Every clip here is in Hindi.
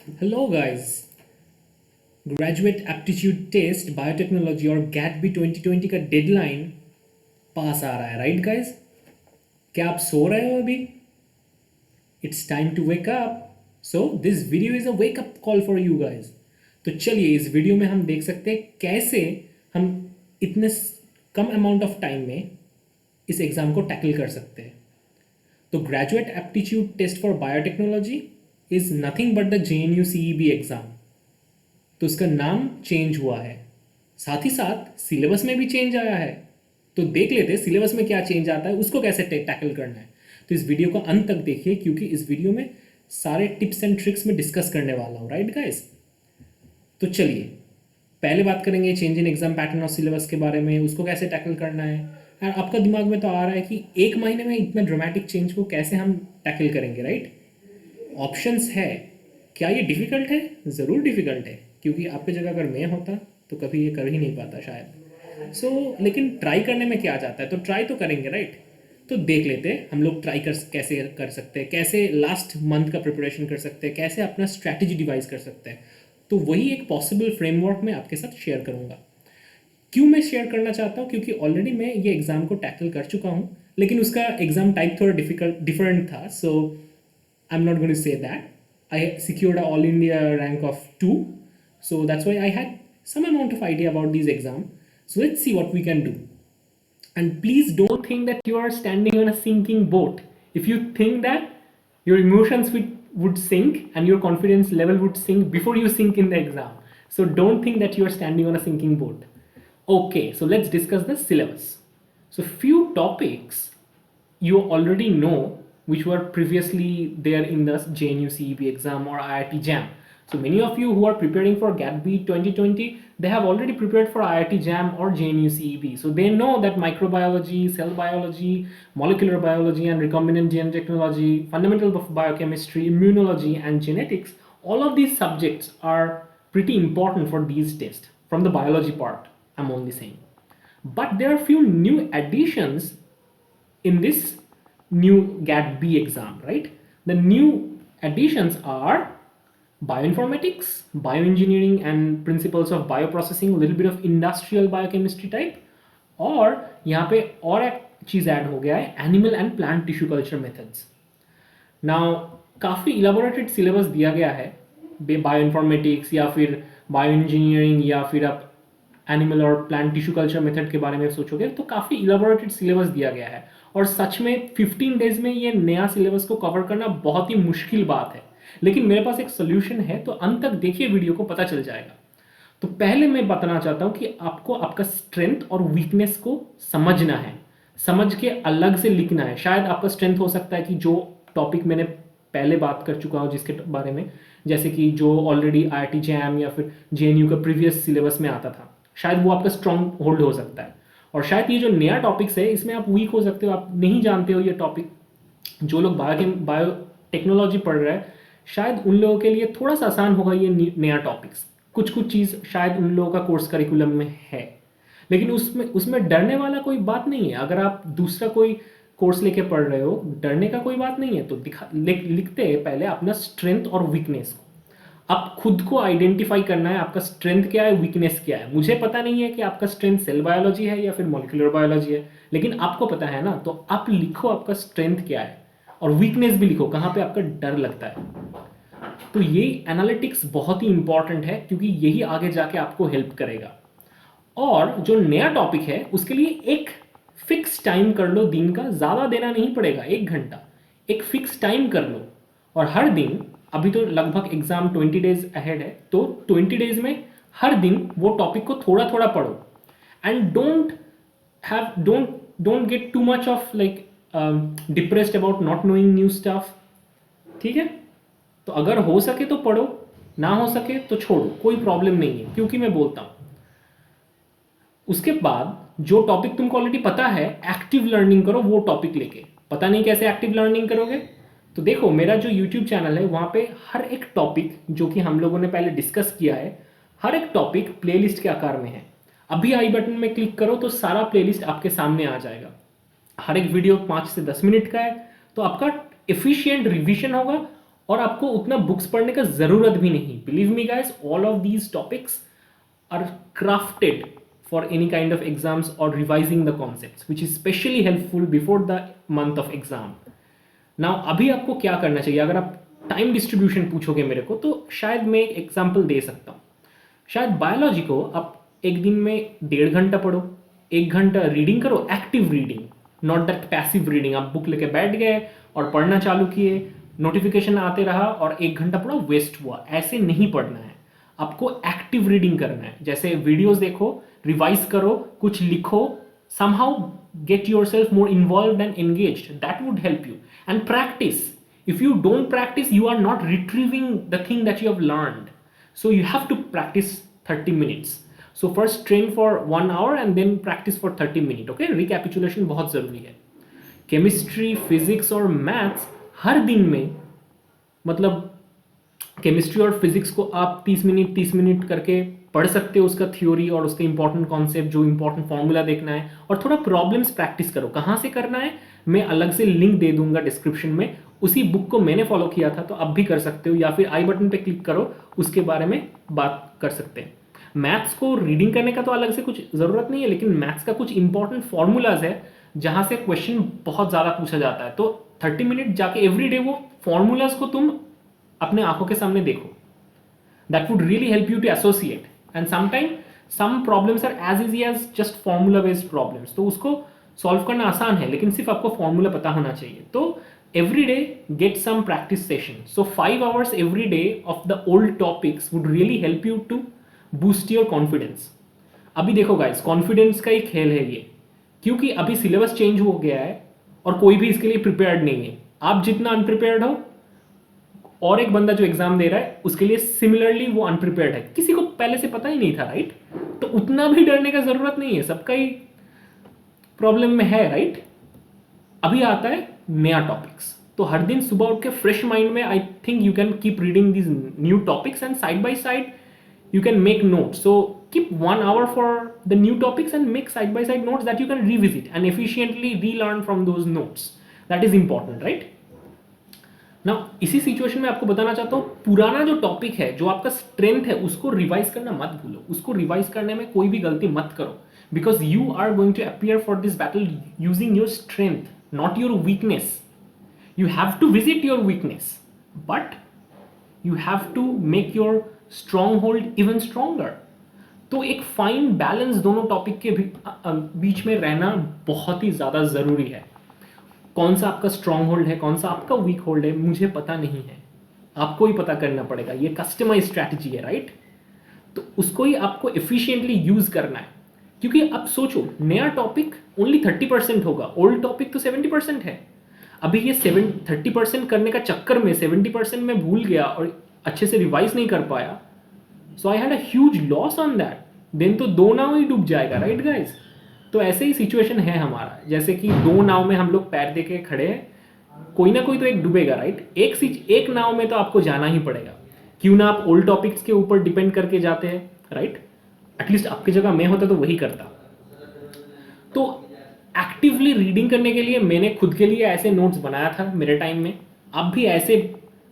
Hello guys. Graduate aptitude test biotechnology और गैट बी 2020 का डेडलाइन पास आ रहा है, राइट गाइस? क्या आप सो रहे हो अभी? It's time to wake up. So this video is a wake up call for you guys. तो चलिए इस वीडियो में हम देख सकते हैं कैसे हम इतने कम अमाउंट ऑफ टाइम में इस एग्ज़ाम को टैकल कर सकते हैं। तो graduate aptitude test for biotechnology is nothing but the JNU CEB exam. तो इसका नाम चेंज हुआ है, साथ ही साथ सिलेबस में भी चेंज आया है। तो देख लेते हैं सिलेबस में क्या चेंज आता है, उसको कैसे टैकल करना है। तो इस वीडियो को अंत तक देखिए क्योंकि इस वीडियो में सारे टिप्स एंड ट्रिक्स में डिस्कस करने वाला हूँ, राइट गाइस? तो चलिए पहले बात करेंगे चेंज इन एग्जाम पैटर्न और सिलेबस के बारे में, उसको कैसे टैकल करना है। और आपका दिमाग में तो आ रहा है कि एक महीने में इतना ड्रामेटिक चेंज को कैसे हम टैकल करेंगे, राइट? ऑप्शंस है। क्या ये डिफ़िकल्ट है? ज़रूर डिफ़िकल्ट है, क्योंकि आपकी जगह अगर मैं होता तो कभी ये कर ही नहीं पाता शायद। लेकिन ट्राई करने में क्या जाता है, तो ट्राई तो करेंगे, राइट? तो देख लेते हैं हम लोग ट्राई कैसे कर सकते हैं, कैसे लास्ट मंथ का प्रिपरेशन कर सकते हैं, कैसे अपना स्ट्रैटेजी डिवाइस कर सकते हैं। तो वही एक पॉसिबल फ्रेमवर्क मैं आपके साथ शेयर करूँगा। क्यों मैं शेयर करना चाहता हूँ? क्योंकि ऑलरेडी मैं ये एग्ज़ाम को टैकल कर चुका हूँ, लेकिन उसका एग्ज़ाम टाइप थोड़ा डिफरेंट था। सो I'm not going to say that. I secured a all India rank of 2. So that's why I had some amount of idea about these exams. So let's see what we can do. And please don't think that you are standing on a sinking boat. If you think that, your emotions would sink and your confidence level would sink before you sink in the exam. So don't think that you are standing on a sinking boat. Okay, so let's discuss the syllabus. So few topics you already know which were previously there in the JNU CEB exam or IIT JAM. So many of you who are preparing for GATB 2020, they have already prepared for IIT JAM or JNU CEB. So they know that microbiology, cell biology, molecular biology and recombinant gene technology, fundamental of biochemistry, immunology and genetics, all of these subjects are pretty important for these tests from the biology part, I'm only saying. But there are few new additions in this new GAT-B exam, right? The new additions are bioinformatics, bioengineering and principles of bioprocessing, a little bit of industrial biochemistry type, और यहाँ पे और एक चीज़ ऐड हो गया है, animal and plant tissue culture methods. Now काफ़ी इलाबोरेटेड सिलेबस दिया गया है बायोइन्फॉर्मेटिक्स या फिर बायो इंजीनियरिंग या फिर आप एनिमल और प्लांट टिश्यू कल्चर मेथड के बारे में सोचोगे तो काफ़ी इलाबोरेटेड सिलेबस दिया गया है। और सच में 15 डेज में ये नया सिलेबस को कवर करना बहुत ही मुश्किल बात है, लेकिन मेरे पास एक सोल्यूशन है। तो अंत तक देखिए वीडियो को, पता चल जाएगा। तो पहले मैं बताना चाहता हूँ कि आपको आपका स्ट्रेंथ और वीकनेस को समझना है, समझ के अलग से लिखना है। शायद आपका स्ट्रेंथ हो सकता है कि जो टॉपिक मैंने पहले बात कर चुका हूँ जिसके बारे में, जैसे कि जो ऑलरेडी IIT JAM या फिर JNU का प्रीवियस सिलेबस में आता था, शायद वो आपका स्ट्रॉन्ग होल्ड हो सकता है। और शायद ये जो नया टॉपिक्स है इसमें आप वीक हो सकते हो, आप नहीं जानते हो ये टॉपिक। जो लोग बायो टेक्नोलॉजी पढ़ रहे हैं शायद उन लोगों के लिए थोड़ा सा आसान होगा ये नया टॉपिक्स। कुछ कुछ चीज़ शायद उन लोगों का कोर्स करिकुलम में है, लेकिन उसमें डरने वाला कोई बात नहीं है। अगर आप दूसरा कोई कोर्स लेके पढ़ रहे हो, डरने का कोई बात नहीं है। तो लिखते हैं पहले अपना स्ट्रेंथ और वीकनेस को। आप खुद को आइडेंटिफाई करना है, आपका स्ट्रेंथ क्या है, वीकनेस क्या है। मुझे पता नहीं है कि आपका स्ट्रेंथ सेल बायोलॉजी है या फिर मॉलिक्यूलर बायोलॉजी है, लेकिन आपको पता है ना। तो आप लिखो आपका स्ट्रेंथ क्या है और वीकनेस भी लिखो, कहाँ पे आपका डर लगता है। तो ये एनालिटिक्स बहुत ही इंपॉर्टेंट है क्योंकि यही आगे जाके आपको हेल्प करेगा। और जो नया टॉपिक है उसके लिए एक फिक्स टाइम कर लो, दिन का ज़्यादा देना नहीं पड़ेगा, 1 घंटा एक फिक्स टाइम कर लो। और हर दिन, अभी तो लगभग एग्जाम 20 डेज अहेड है, तो 20 डेज में हर दिन वो टॉपिक को थोड़ा थोड़ा पढ़ो। And don't get too much of like depressed about not knowing new stuff, ठीक है? तो अगर हो सके तो पढ़ो, ना हो सके तो छोड़ो, कोई प्रॉब्लम नहीं है। क्योंकि मैं बोलता हूँ उसके बाद जो टॉपिक तुमको ऑलरेडी पता है, एक्टिव लर्निंग करो वो टॉपिक लेके। पता नहीं कैसे एक्टिव लर्निंग करोगे? तो देखो मेरा जो यूट्यूब चैनल है वहाँ पे हर एक टॉपिक जो कि हम लोगों ने पहले डिस्कस किया है, हर एक टॉपिक प्लेलिस्ट के आकार में है। अभी आई बटन में क्लिक करो तो सारा प्लेलिस्ट आपके सामने आ जाएगा। हर एक वीडियो 5 से 10 मिनट का है, तो आपका एफिशिएंट रिवीजन होगा और आपको उतना बुक्स पढ़ने का ज़रूरत भी नहीं. Believe me guys, all of these topics are crafted for any kind of exams or revising the concepts, which is specially helpful before the month of exam. Now अभी आपको क्या करना चाहिए? अगर आप टाइम डिस्ट्रीब्यूशन पूछोगे मेरे को, तो शायद मैं एक एग्जाम्पल दे सकता हूँ. शायद बायोलॉजी को आप एक दिन में 1.5 घंटा पढ़ो, 1 घंटा रीडिंग करो, active reading, not that passive reading. आप बुक लेके बैठ गए और पढ़ना चालू किए, नोटिफिकेशन आते रहा और 1 घंटा पढ़ा, वेस्ट हुआ. ऐसे नहीं पढ़ना है. आपको एक्टिव रीडिंग करना है. जैसे वीडियोस देखो, रिवाइज करो, कुछ लिखो, somehow get yourself more involved and engaged. That would help you. And practice. If you don't practice, you are not retrieving the thing that you have learned. So you have to practice 30 minutes. So first train for 1 hour and then practice for 30 minutes. Okay, recapitulation बहुत ज़रूरी है. केमिस्ट्री, फिजिक्स और मैथ्स हर दिन में, मतलब केमिस्ट्री और फिजिक्स को आप 30 मिनट करके पढ़ सकते हो, उसका थ्योरी और उसका इंपॉर्टेंट कॉन्सेप्ट, जो इंपॉर्टेंट फॉर्मूला देखना है, और थोड़ा प्रॉब्लम्स प्रैक्टिस करो. कहाँ से करना है मैं अलग से लिंक दे दूंगा डिस्क्रिप्शन में. उसी बुक को मैंने फॉलो किया था, तो आप भी कर सकते हो, या फिर आई बटन पे क्लिक करो, उसके बारे में बात कर सकते हैं. मैथ्स को रीडिंग करने का तो अलग से कुछ ज़रूरत नहीं है, लेकिन मैथ्स का कुछ इंपॉर्टेंट फॉर्मूलाज है जहाँ से क्वेश्चन बहुत ज़्यादा पूछा जाता है. तो 30 मिनट जाके एवरी डे वो फॉर्मूलाज को तुम अपने आंखों के सामने देखो. That would really help you to associate. And sometime some problems are as easy as just formula based problems, तो उसको सॉल्व करना आसान है, लेकिन सिर्फ आपको फॉर्मूला पता होना चाहिए. तो every day get some practice session. So 5 hours every day of the old topics would really help you to boost your confidence. अभी देखो गाइस, कॉन्फिडेंस का ही खेल है ये, क्योंकि अभी सिलेबस चेंज हो गया है और कोई भी इसके लिए प्रिपेयर्ड नहीं है. आप जितना अनप्रिपेयर्ड हो, और एक बंदा जो एग्जाम दे रहा है उसके लिए सिमिलरली वो अनप्रिपेयर्ड है. किसी को पहले से पता ही नहीं था, राइट? तो उतना भी डरने का जरूरत नहीं है, सबका ही प्रॉब्लम में है, राइट? अभी आता है नया टॉपिक्स, तो हर दिन सुबह उठ के फ्रेश माइंड में I think you can keep reading these new topics and side by side you can make notes. So keep 1 hour for the new topics and make side by side notes that you can revisit and efficiently relearn from those notes. That is important, right? Now इसी सिचुएशन में आपको बताना चाहता हूँ, पुराना जो टॉपिक है, जो आपका स्ट्रेंथ है, उसको रिवाइज करना मत भूलो. उसको रिवाइज करने में कोई भी गलती मत करो, because you are going to appear for this battle using your strength, not your weakness. You have to visit your weakness, but you have to make your stronghold even stronger. तो एक फाइन बैलेंस दोनों टॉपिक के बीच में रहना बहुत ही ज़्यादा ज़रूरी है. कौन सा आपका स्ट्रॉन्ग होल्ड है, कौन सा आपका वीक होल्ड है, मुझे पता नहीं है, आपको ही पता करना पड़ेगा. ये कस्टमाइज स्ट्रैटेजी है, राइट? तो उसको ही आपको एफिशिएंटली यूज़ करना है. क्योंकि अब सोचो, नया टॉपिक ओनली 30% होगा, ओल्ड टॉपिक तो 70% है. अभी ये 30% करने का चक्कर में 70% में भूल गया और अच्छे से रिवाइज नहीं कर पाया. So I had a huge loss on that. Then तो 2 नाव ही डूब जाएगा, राइट गाइज? तो ऐसे ही सिचुएशन है हमारा, जैसे कि 2 नाव में हम लोग पैर दे के खड़े हैं, कोई ना कोई तो एक डूबेगा, राइट? एक नाव में तो आपको जाना ही पड़ेगा. क्यों ना आप ओल्ड टॉपिक्स के ऊपर डिपेंड करके जाते हैं, राइट? एटलीस्ट आपकी जगह मैं होता तो वही करता. तो एक्टिवली रीडिंग करने के लिए मैंने खुद के लिए ऐसे नोट्स बनाया था मेरे टाइम में. आप भी ऐसे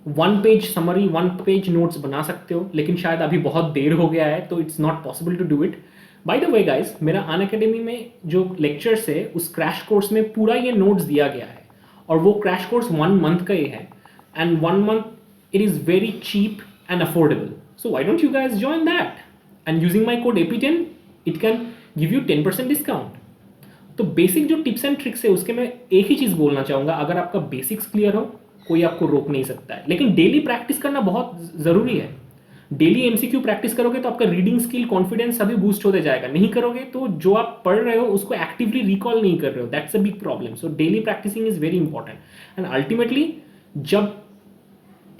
1 पेज समरी, 1 पेज नोट्स बना सकते हो, लेकिन शायद अभी बहुत देर हो गया है, तो it's not possible to do it. By the way guys, मेरा अनअकैडमी में जो लेक्चर्स है, उस क्रैश कोर्स में पूरा ये नोट्स दिया गया है, और वो क्रैश कोर्स 1 month का ही है, and 1 month it is very cheap and affordable. So why don't you guys join that, and using my code AP10 it can give you 10% discount. तो बेसिक जो टिप्स एंड ट्रिक्स है, उसके मैं एक ही चीज़ बोलना चाहूँगा, अगर आपका बेसिक्स क्लियर हो, कोई आपको रोक नहीं सकता है. लेकिन डेली प्रैक्टिस करना बहुत ज़रूरी है. डेली MCQ प्रैक्टिस करोगे तो आपका रीडिंग स्किल, कॉन्फिडेंस सभी बूस्ट होते जाएगा. नहीं करोगे तो जो आप पढ़ रहे हो उसको एक्टिवली रिकॉल नहीं कर रहे हो. That's a big problem. So daily practicing is very important. And ultimately जब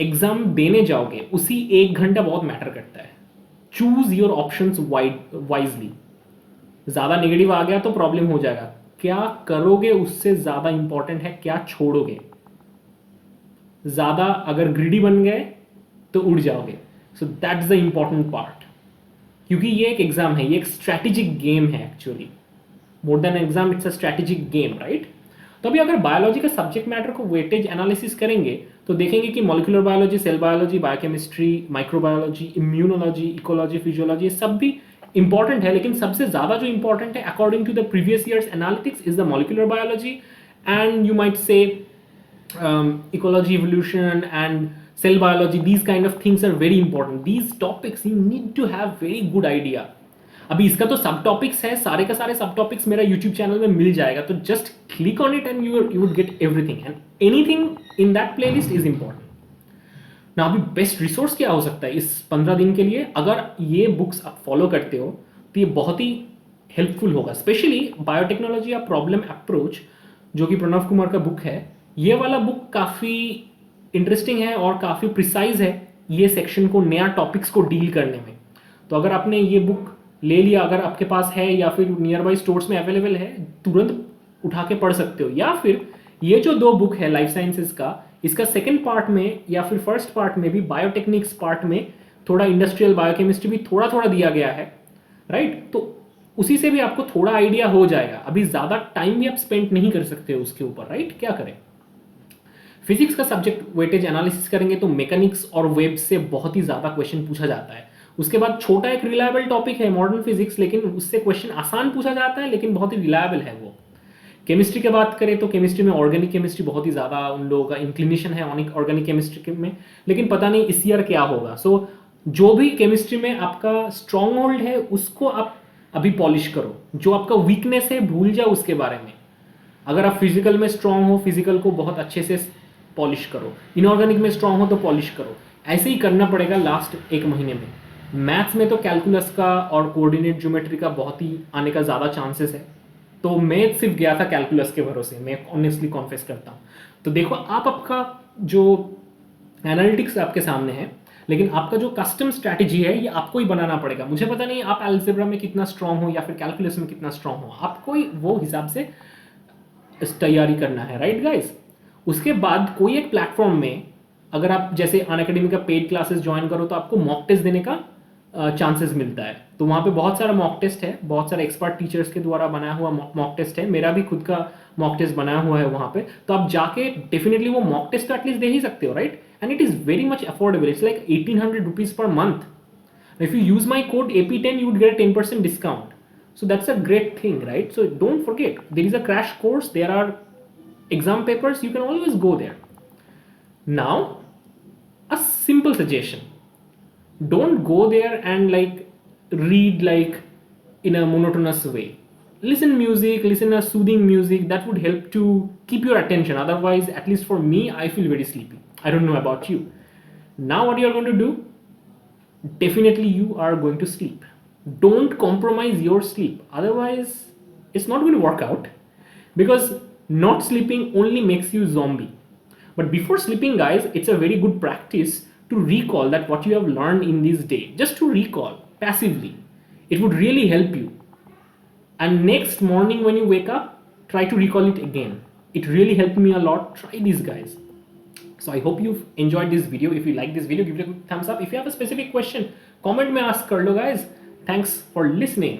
एग्जाम देने जाओगे, उसी 1 घंटा बहुत मैटर करता है. Choose your options wisely. ज़्यादा नेगेटिव आ गया तो प्रॉब्लम हो जाएगा. क्या करोगे उससे ज़्यादा इंपॉर्टेंट है क्या छोड़ोगे. ज़्यादा अगर ग्रीडी बन गए तो उड़ जाओगे. So that's the important part. क्योंकि ये एक एग्जाम है, ये एक स्ट्रैटेजिक गेम है actually. More than exam, it's a strategic game, right? तो अभी अगर बायोलॉजी का सब्जेक्ट मैटर को वेटेज एनालिसिस करेंगे तो देखेंगे कि molecular biology, cell biology, biochemistry, microbiology, immunology, ecology, physiology, सब भी इंपॉर्टेंट है, लेकिन सबसे ज़्यादा जो इंपॉर्टेंट है according to the previous years analytics is the molecular biology, and you might say ecology, evolution, and cell biology. These kind of things are very important. These topics you need to have very good idea. अभी इसका तो सब टॉपिक्स है, सारे का सारे सब टॉपिक्स मेरा यूट्यूब चैनल में मिल जाएगा, तो just click on it and you would get everything and anything in that playlist is important ना। अभी बेस्ट रिसोर्स क्या हो सकता है इस 15 दिन के लिए? अगर ये बुक्स आप फॉलो करते हो तो ये बहुत ही हेल्पफुल होगा, स्पेशली बायोटेक्नोलॉजी या प्रॉब्लम अप्रोच जो कि प्रणव कुमार का बुक है। ये वाला बुक काफ़ी इंटरेस्टिंग है और काफ़ी प्रिसाइज है ये सेक्शन को, नया टॉपिक्स को डील करने में। तो अगर आपने ये बुक ले लिया, अगर आपके पास है या फिर नियर बाई स्टोर्स में अवेलेबल है, तुरंत उठा के पढ़ सकते हो। या फिर ये जो 2 बुक है लाइफ साइंसेज का, इसका सेकंड पार्ट में या फिर फर्स्ट पार्ट में भी बायोटेक्निक्स पार्ट में थोड़ा इंडस्ट्रियल बायोकेमिस्ट्री भी थोड़ा थोड़ा दिया गया है, राइट? तो उसी से भी आपको थोड़ा आइडिया हो जाएगा। अभी ज़्यादा टाइम भी आप स्पेंड नहीं कर सकते उसके ऊपर, राइट? क्या करें? फिजिक्स का सब्जेक्ट वेटेज एनालिसिस करेंगे तो मैकेनिक्स और वेब से बहुत ही ज़्यादा क्वेश्चन पूछा जाता है। उसके बाद छोटा एक रिलायबल टॉपिक है मॉडर्न फिजिक्स, लेकिन उससे क्वेश्चन आसान पूछा जाता है, लेकिन बहुत ही रिलायबल है वो। केमिस्ट्री की बात करें तो केमिस्ट्री में ऑर्गेनिक केमिस्ट्री बहुत ही ज़्यादा उन लोगों का इंक्लिनेशन है ऑर्गेनिक केमिस्ट्री में, लेकिन पता नहीं इस ईयर क्या होगा। सो जो भी केमिस्ट्री में आपका स्ट्रॉन्ग होल्ड है उसको आप अभी पॉलिश करो, जो आपका वीकनेस है भूल जाओ उसके बारे में। अगर आप फिजिकल में स्ट्रॉन्ग हो, फिजिकल को बहुत अच्छे से पॉलिश करो, इनऑर्गेनिक में स्ट्रॉन्ग हो तो पॉलिश करो। ऐसे ही करना पड़ेगा लास्ट 1 महीने में। मैथ्स में तो कैलकुलस का और कोऑर्डिनेट ज्योमेट्री का बहुत ही आने का ज़्यादा चांसेस है, तो मैं सिर्फ गया था कैलकुलस के भरोसे, मैं ऑनेस्टली कॉन्फेस करता हूँ। तो देखो आप, आपका जो एनालिटिक्स आपके सामने है, लेकिन आपका जो कस्टम स्ट्रैटेजी है ये आपको ही बनाना पड़ेगा। मुझे पता नहीं आप अलजेब्रा में कितना स्ट्रॉन्ग हो या फिर कैलकुलस में कितना स्ट्रॉन्ग हो, आपको ही वो हिसाब से तैयारी करना है, राइट गाइस? उसके बाद कोई एक प्लेटफॉर्म में अगर आप जैसे अनअकैडमी का पेड क्लासेस ज्वाइन करो तो आपको मॉक टेस्ट देने का चांसेस मिलता है। तो वहाँ पे बहुत सारा मॉक टेस्ट है, बहुत सारे एक्सपर्ट टीचर्स के द्वारा बनाया हुआ मॉक टेस्ट है, मेरा भी खुद का मॉक टेस्ट बनाया हुआ है वहाँ पे। तो आप जाके डेफिनेटली वो मॉक टेस्ट तो एटलीस्ट दे ही सकते हो, right? And it is very much affordable, it's like 1800 rupees per month. If you use my code AP10 you would get a 10% discount. So that's a great thing, right? So don't forget, there is a crash course, there are exam papers, you can always go there. Now a simple suggestion, don't go there and like read like in a monotonous way. Listen music, listen a soothing music that would help to keep your attention. Otherwise, at least for me, I feel very sleepy. I don't know about you. Now what you are going to do, definitely you are going to sleep. Don't compromise your sleep, otherwise it's not going to work out, because not sleeping only makes you zombie. But before sleeping guys, it's a very good practice to recall that what you have learned in this day, just to recall passively. It would really help you, and next morning when you wake up, try to recall it again. It really helped me a lot. Try these guys. So I hope you've enjoyed this video. If you like this video, give it a thumbs up. If you have a specific question, comment में ask कर लो guys. Thanks for listening.